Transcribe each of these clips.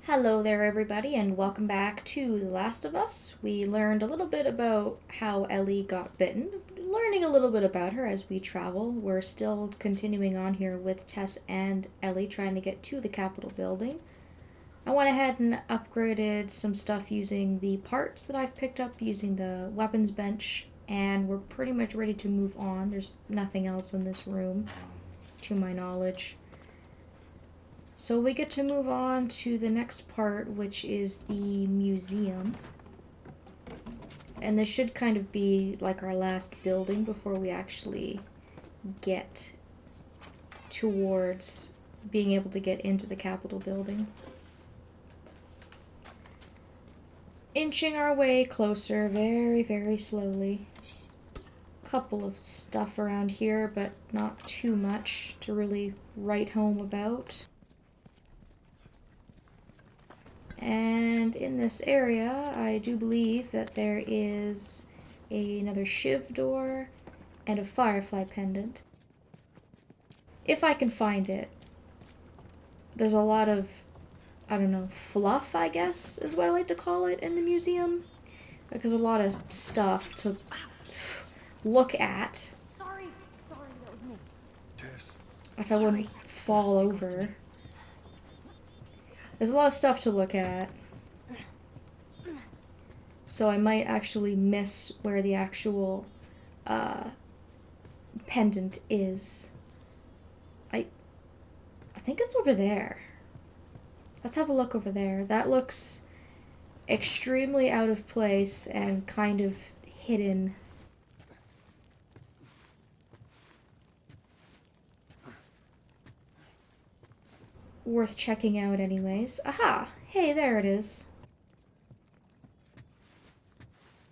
Hello there, everybody, and welcome back to The Last of Us. We learned a little bit about how Ellie got bitten, learning a little bit about her as we travel. We're still continuing on here with Tess and Ellie trying to get to the Capitol building. I went ahead and upgraded some stuff using the parts that I've picked up using the weapons bench, and we're pretty much ready to move on. There's nothing else in this room, to my knowledge. So we get to move on to the next part, which is the museum. And this should kind of be like our last building before we actually get towards being able to get into the Capitol building. Inching our way closer very, very slowly. Couple of stuff around here, but not too much to really write home about. And in this area, I do believe that there is another Shiv door and a Firefly pendant. If I can find it. There's a lot of, I don't know, fluff, I guess, is what I like to call it in the museum. Like, there's a lot of stuff to look at. Sorry, that was me. Tess. If I wouldn't fall over. There's a lot of stuff to look at. So I might actually miss where the actual pendant is. I think it's over there. Let's have a look over there. That looks extremely out of place and kind of hidden. Worth checking out anyways. Aha! Hey, there it is.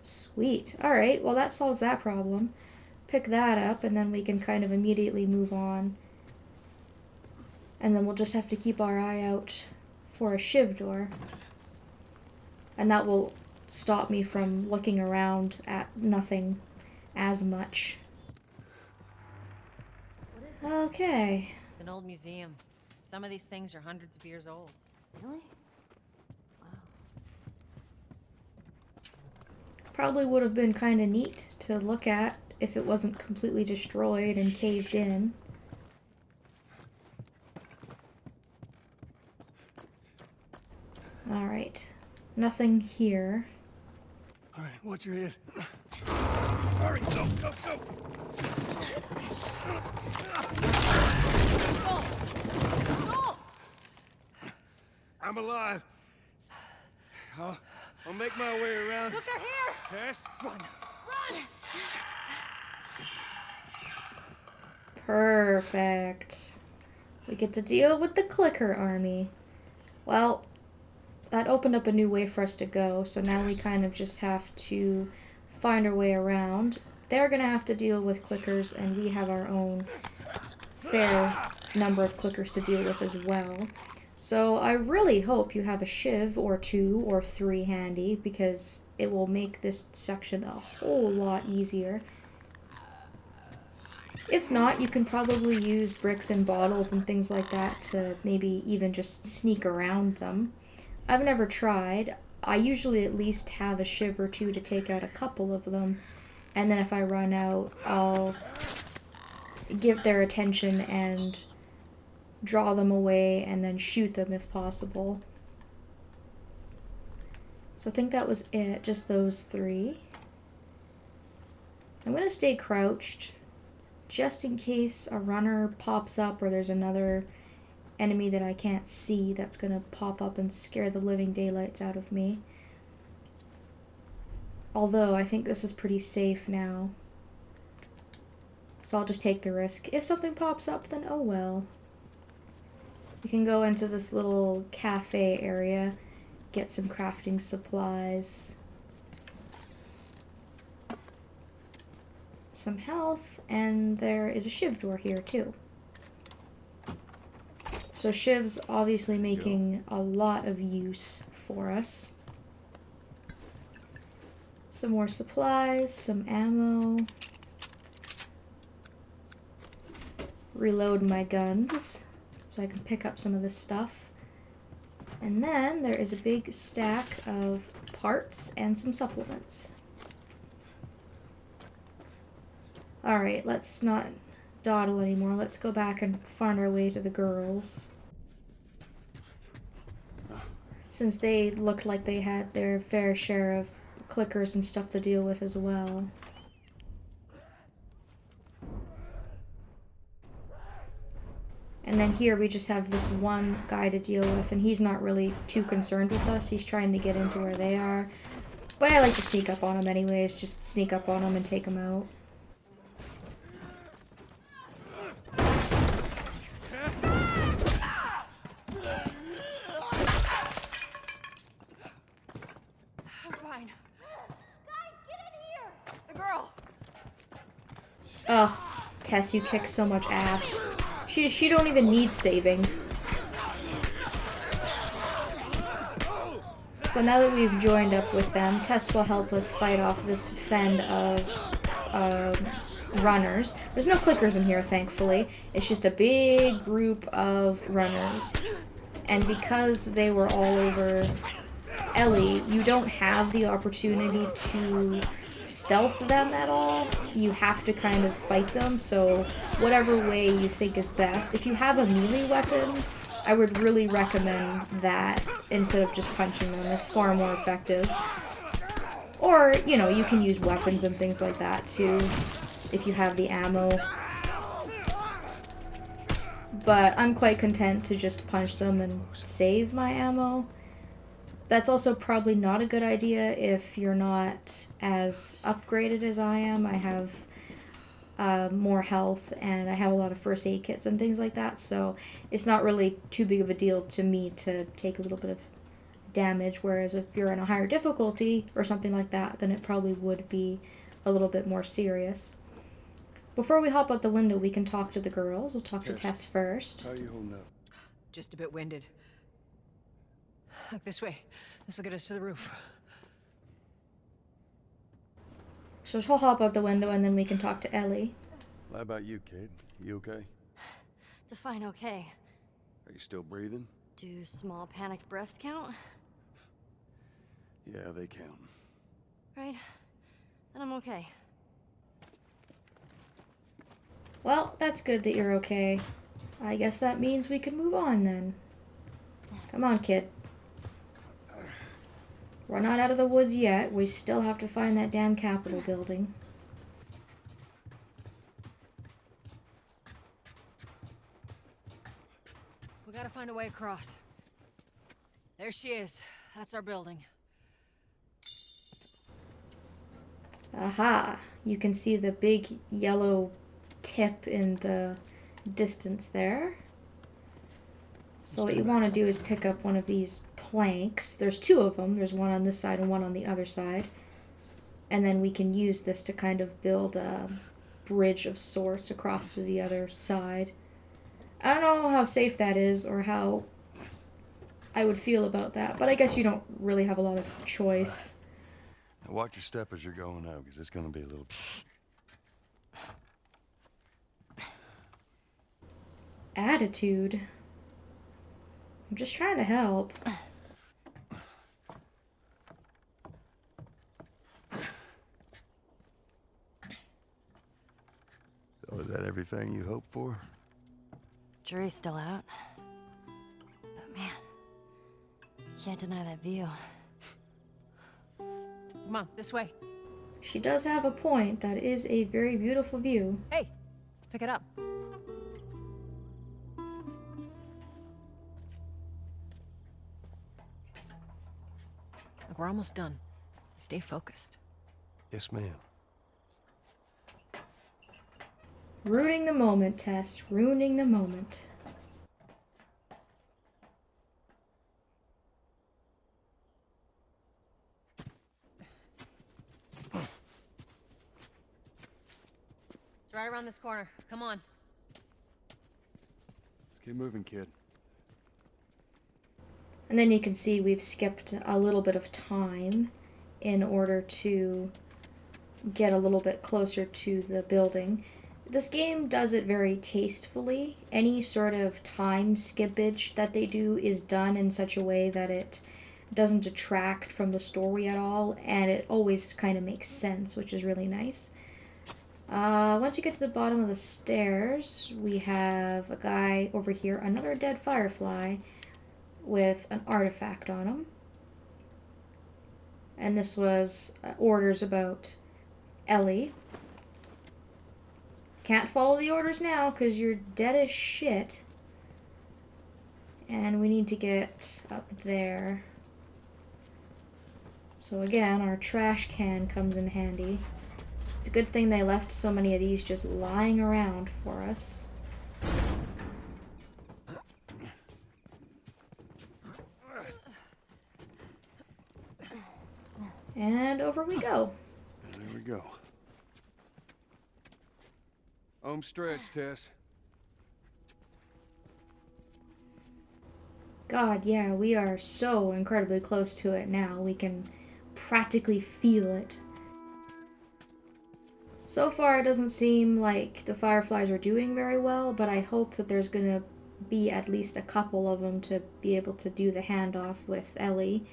Sweet. Alright, well that solves that problem. Pick that up and then we can kind of immediately move on. And then we'll just have to keep our eye out for a Shiv door. And that will stop me from looking around at nothing as much. Okay. It's an old museum. Some of these things are hundreds of years old. Really? Probably would have been kind of neat to look at if it wasn't completely destroyed and caved in. Alright. Nothing here. All right, watch your head. Hurry, go, go, go! I'm alive. I'll make my way around. Look, they're here! Tess? Run! Perfect. We get to deal with the clicker army. Well, that opened up a new way for us to go, so now we kind of just have to find our way around. They're gonna have to deal with clickers, and we have our own fair number of clickers to deal with as well. So I really hope you have a Shiv or 2 or 3 handy, because it will make this section a whole lot easier. If not, you can probably use bricks and bottles and things like that to maybe even just sneak around them. I've never tried. I usually at least have a Shiv or 2 to take out a couple of them, and then if I run out, I'll give their attention and draw them away and then shoot them if possible. So I think that was it, just those 3. I'm gonna stay crouched just in case a runner pops up or there's another enemy that I can't see that's gonna pop up and scare the living daylights out of me. Although I think this is pretty safe now. So I'll just take the risk. If something pops up, then oh well. You can go into this little cafe area, get some crafting supplies, some health, and there is a Shiv door here too. So Shiv's obviously making a lot of use for us. Some more supplies, some ammo. Reload my guns so I can pick up some of this stuff. And then there is a big stack of parts and some supplements. Alright, let's not dawdle anymore. Let's go back and find our way to the girls. Since they looked like they had their fair share of clickers and stuff to deal with as well. And then here we just have this one guy to deal with, and he's not really too concerned with us. He's trying to get into where they are. But I like to sneak up on him anyways, just sneak up on him and take him out. I'm fine. Guys, get in here! The girl! Ugh, Tess, you kick so much ass. She don't even need saving. So now that we've joined up with them, Tess will help us fight off this fend of runners. There's no clickers in here, thankfully. It's just a big group of runners. And because they were all over Ellie, you don't have the opportunity to stealth them at all. You have to kind of fight them, so whatever way you think is best. If you have a melee weapon, I would really recommend that instead of just punching them. It's far more effective. Or, you know, you can use weapons and things like that too, if you have the ammo. But I'm quite content to just punch them and save my ammo. That's also probably not a good idea if you're not as upgraded as I am. I have more health and I have a lot of first aid kits and things like that, so it's not really too big of a deal to me to take a little bit of damage, whereas if you're in a higher difficulty or something like that, then it probably would be a little bit more serious. Before we hop out the window, we can talk to the girls. We'll talk to Tess first. How you holding up? Just a bit winded. Look this way. This will get us to the roof. So she'll hop out the window and then we can talk to Ellie. How about you, kid? You okay? Define okay. Are you still breathing? Do small panicked breaths count? Yeah, they count. Right. Then I'm okay. Well, that's good that you're okay. I guess that means we can move on then. Come on, kid. We're not out of the woods yet. We still have to find that damn Capitol building. We gotta find a way across. There she is. That's our building. Aha! You can see the big yellow tip in the distance there. So what you want to do is pick up one of these planks. There's two of them. There's one on this side and one on the other side. And then we can use this to kind of build a bridge of sorts across to the other side. I don't know how safe that is or how I would feel about that, but I guess you don't really have a lot of choice. Now watch your step as you're going out, because it's going to be a little... Attitude. I'm just trying to help. So is that everything you hoped for? Jury's still out. But man, can't deny that view. Come on, this way. She does have a point. That is a very beautiful view. Hey, let's pick it up. Look, we're almost done. Stay focused. Yes, ma'am. Ruining the moment, Tess. Ruining the moment. It's right around this corner. Come on. Let's keep moving, kid. And then you can see we've skipped a little bit of time in order to get a little bit closer to the building. This game does it very tastefully. Any sort of time skippage that they do is done in such a way that it doesn't detract from the story at all, and it always kind of makes sense, which is really nice. Once you get to the bottom of the stairs, we have a guy over here, another dead firefly, with an artifact on him. And this was orders about Ellie. Can't follow the orders now because you're dead as shit. And we need to get up there. So again, our trash can comes in handy. It's a good thing they left so many of these just lying around for us. And over we go. There we go. Home stretch, Tess. God, yeah, we are so incredibly close to it now. We can practically feel it. So far, it doesn't seem like the fireflies are doing very well, but I hope that there's gonna be at least a couple of them to be able to do the handoff with Ellie.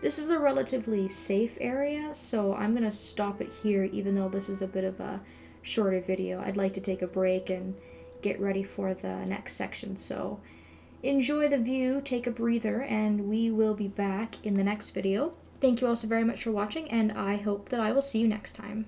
This is a relatively safe area, so I'm gonna stop it here, even though this is a bit of a shorter video. I'd like to take a break and get ready for the next section, so enjoy the view, take a breather, and we will be back in the next video. Thank you all so very much for watching, and I hope that I will see you next time.